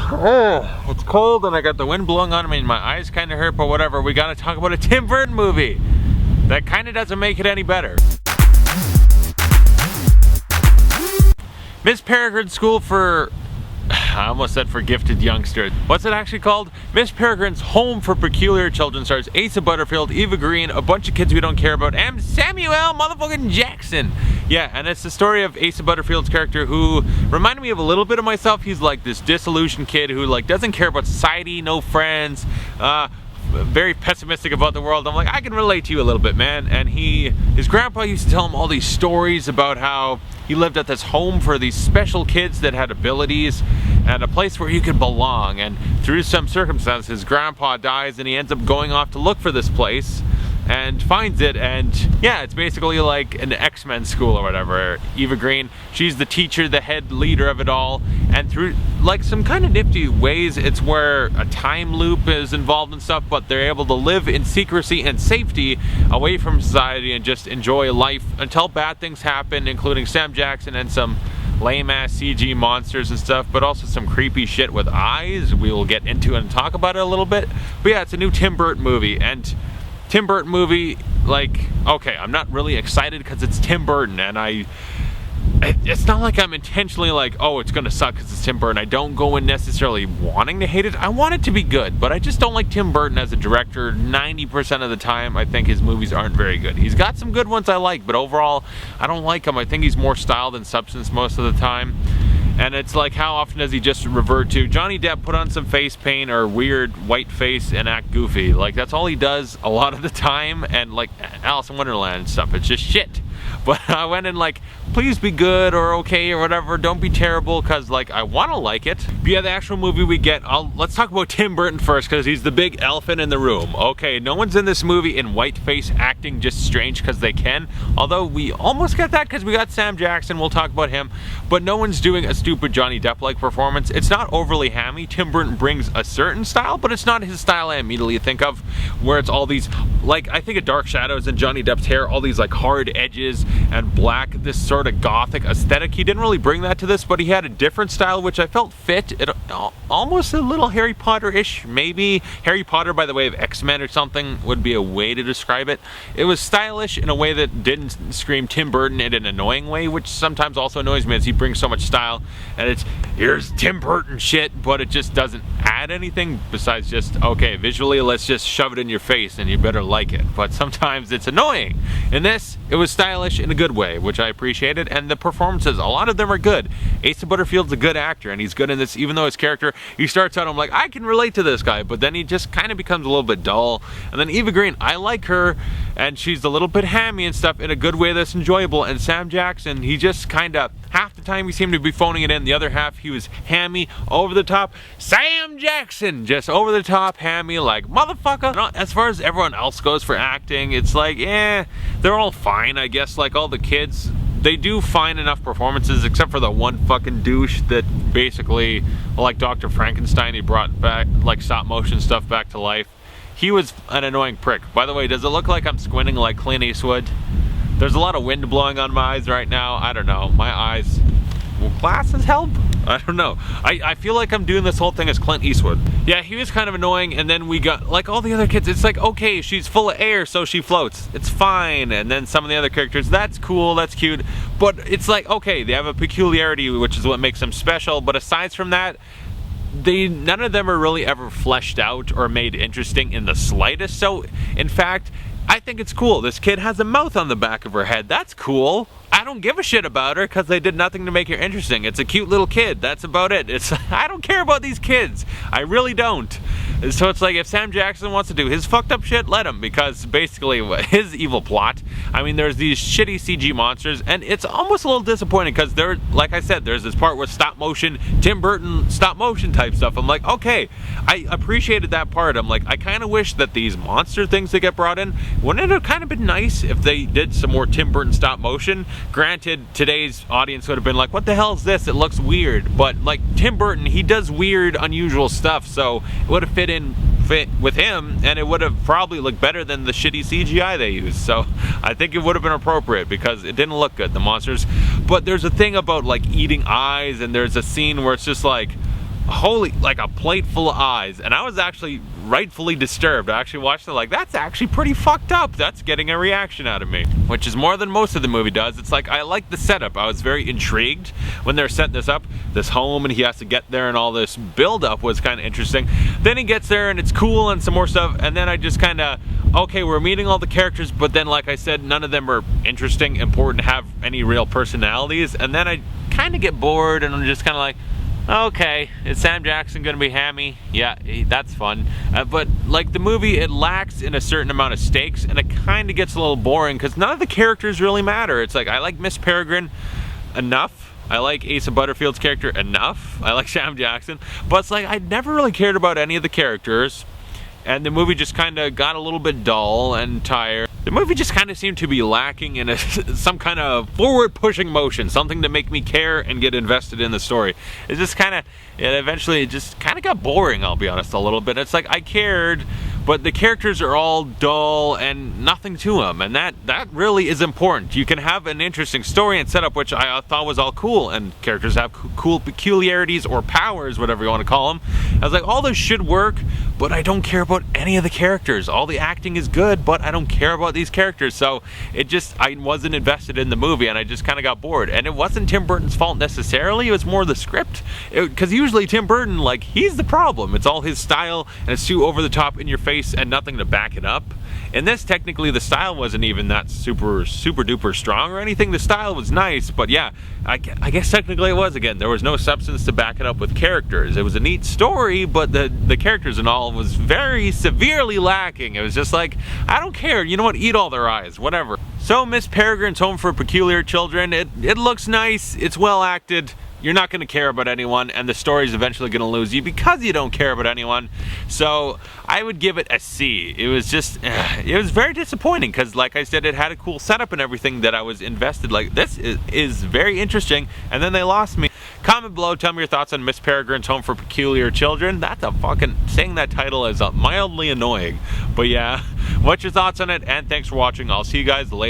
Oh, it's cold and I got the wind blowing on me and my eyes kind of hurt, but whatever. We gotta talk about a Tim Burton movie that kind of doesn't make it any better. Miss Peregrine's School for... I almost said for gifted youngsters. What's it actually called? Miss Peregrine's Home for Peculiar Children stars Asa Butterfield, Eva Green, a bunch of kids we don't care about, and Samuel motherfucking Jackson. Yeah, and it's the story of Asa Butterfield's character who reminded me of a little bit of myself. He's like this disillusioned kid who like doesn't care about society, no friends, very pessimistic about the world. I'm like, I can relate to you a little bit, man. And his grandpa used to tell him all these stories about how he lived at this home for these special kids that had abilities and a place where you could belong. And through some circumstance, his grandpa dies and he ends up going off to look for this place and finds it. And yeah, it's basically like an X-Men school or whatever. Eva Green, she's the teacher, the head leader of it all. And through like some kind of nifty ways, it's where a time loop is involved and stuff, but they're able to live in secrecy and safety away from society and just enjoy life until bad things happen, including Sam Jackson and some lame-ass CG monsters and stuff, but also some creepy shit with eyes we will get into and talk about it a little bit. But yeah, it's a new Tim Burton movie, and Tim Burton movie, like, okay, I'm not really excited because it's Tim Burton, and it's not like I'm intentionally like, oh, it's gonna suck because it's Tim Burton. I don't go in necessarily wanting to hate it. I want it to be good, but I just don't like Tim Burton as a director. 90% of the time, I think his movies aren't very good. He's got some good ones I like, but overall, I don't like him. I think he's more style than substance most of the time. And it's like, how often does he just revert to Johnny Depp, put on some face paint or weird white face and act goofy? Like, that's all he does a lot of the time. And like Alice in Wonderland and stuff, it's just shit. But I went in like, please be good or okay or whatever, don't be terrible, because like I want to like it. But yeah, the actual movie we get, let's talk about Tim Burton first, because he's the big elephant in the room. Okay, no one's in this movie in white face acting just strange because they can, although we almost get that because we got Sam Jackson, we'll talk about him, but no one's doing a stupid Johnny Depp-like performance. It's not overly hammy. Tim Burton brings a certain style, but it's not his style I immediately think of, where it's all these, like, I think of Dark Shadows and Johnny Depp's hair, all these like hard edges and black, this sort of gothic aesthetic. He didn't really bring that to this, but he had a different style which I felt fit. It almost a little Harry Potter-ish, maybe. Harry Potter by the way of X-Men or something would be a way to describe it. It was stylish in a way that didn't scream Tim Burton in an annoying way, which sometimes also annoys me as he brings so much style and it's, here's Tim Burton shit, but it just doesn't add anything besides just, okay, visually let's just shove it in your face and you better like it. But sometimes it's annoying. In this, it was stylish in a good way, which I appreciated, and the performances, a lot of them are good. Asa Butterfield's a good actor, and he's good in this, even though his character, he starts out, I'm like, I can relate to this guy, but then he just kind of becomes a little bit dull. And then Eva Green, I like her, and she's a little bit hammy and stuff in a good way that's enjoyable. And Sam Jackson, he just kind of, half the time he seemed to be phoning it in, the other half he was hammy, over the top. Sam Jackson, just over the top, hammy, like, motherfucker. As far as everyone else goes for acting, it's like, they're all fine, I guess, like all the kids. They do fine enough performances, except for the one fucking douche that basically, like Dr. Frankenstein, he brought back like stop motion stuff back to life. He was an annoying prick. By the way, does it look like I'm squinting like Clint Eastwood? There's a lot of wind blowing on my eyes right now. I don't know, my eyes. Will glasses help? I don't know. I feel like I'm doing this whole thing as Clint Eastwood. Yeah, he was kind of annoying, and then we got, like all the other kids, it's like, okay, she's full of air, so she floats. It's fine. And then some of the other characters, that's cool, that's cute. But it's like, okay, they have a peculiarity, which is what makes them special. But aside from that, none of them are really ever fleshed out or made interesting in the slightest. So, in fact, I think it's cool. This kid has a mouth on the back of her head. That's cool. I don't give a shit about her because they did nothing to make her interesting. It's a cute little kid. That's about it. I don't care about these kids. I really don't. So it's like, if Sam Jackson wants to do his fucked up shit, let him, because basically his evil plot, I mean, there's these shitty CG monsters, and it's almost a little disappointing because there, like I said, there's this part with stop motion, Tim Burton stop motion type stuff. I'm like, okay, I appreciated that part. I'm like, I kind of wish that these monster things that get brought in, wouldn't it have kind of been nice if they did some more Tim Burton stop motion? Granted, today's audience would have been like, what the hell is this? It looks weird. But like Tim Burton, he does weird, unusual stuff, so it would have fit with him, and it would have probably looked better than the shitty CGI they used. So I think it would have been appropriate because it didn't look good, the monsters. But there's a thing about like eating eyes, and there's a scene where it's just like, holy, like a plate full of eyes, and I was actually rightfully disturbed. I actually watched it like, that's actually pretty fucked up. That's getting a reaction out of me, which is more than most of the movie does. It's like, I like the setup. I was very intrigued when they're setting this up, this home, and he has to get there, and all this build up was kind of interesting. Then he gets there and it's cool and some more stuff, and then I just kind of, okay, we're meeting all the characters, but then like I said, none of them are interesting, important, have any real personalities, and then I kind of get bored, and I'm just kind of like, okay, is Sam Jackson gonna be hammy? Yeah, that's fun. But like the movie, it lacks in a certain amount of stakes, and it kind of gets a little boring because none of the characters really matter. It's like, I like Miss Peregrine enough. I like Asa Butterfield's character enough. I like Sam Jackson, but it's like I never really cared about any of the characters, and the movie just kind of got a little bit dull and tired. The movie just kind of seemed to be lacking in some kind of forward-pushing motion, something to make me care and get invested in the story. It just kind of, eventually it just kind of got boring, I'll be honest, a little bit. It's like I cared, but the characters are all dull and nothing to them, and that really is important. You can have an interesting story and setup, which I thought was all cool, and characters have cool peculiarities or powers, whatever you want to call them. I was like, all this should work, but I don't care about any of the characters. All the acting is good, but I don't care about these characters, so it just, I wasn't invested in the movie, and I just kind of got bored. And it wasn't Tim Burton's fault necessarily, it was more the script, because usually Tim Burton, like, he's the problem. It's all his style, and it's too over the top, in your face, and nothing to back it up. In this, technically, the style wasn't even that super duper strong or anything. The style was nice, but yeah, I guess technically it was. Again, there was no substance to back it up with characters. It was a neat story, but the characters and all was very severely lacking. It was just like, I don't care, you know what, eat all their eyes, whatever. So Miss Peregrine's Home for Peculiar Children, it looks nice, it's well acted. You're not going to care about anyone, and the story's eventually going to lose you because you don't care about anyone. So I would give it a C. It was just, it was very disappointing because, like I said, it had a cool setup and everything that I was invested. Like, this is very interesting, and then they lost me. Comment below, tell me your thoughts on Miss Peregrine's Home for Peculiar Children. That's a fucking, saying that title is mildly annoying. But yeah, what's your thoughts on it? And thanks for watching. I'll see you guys later.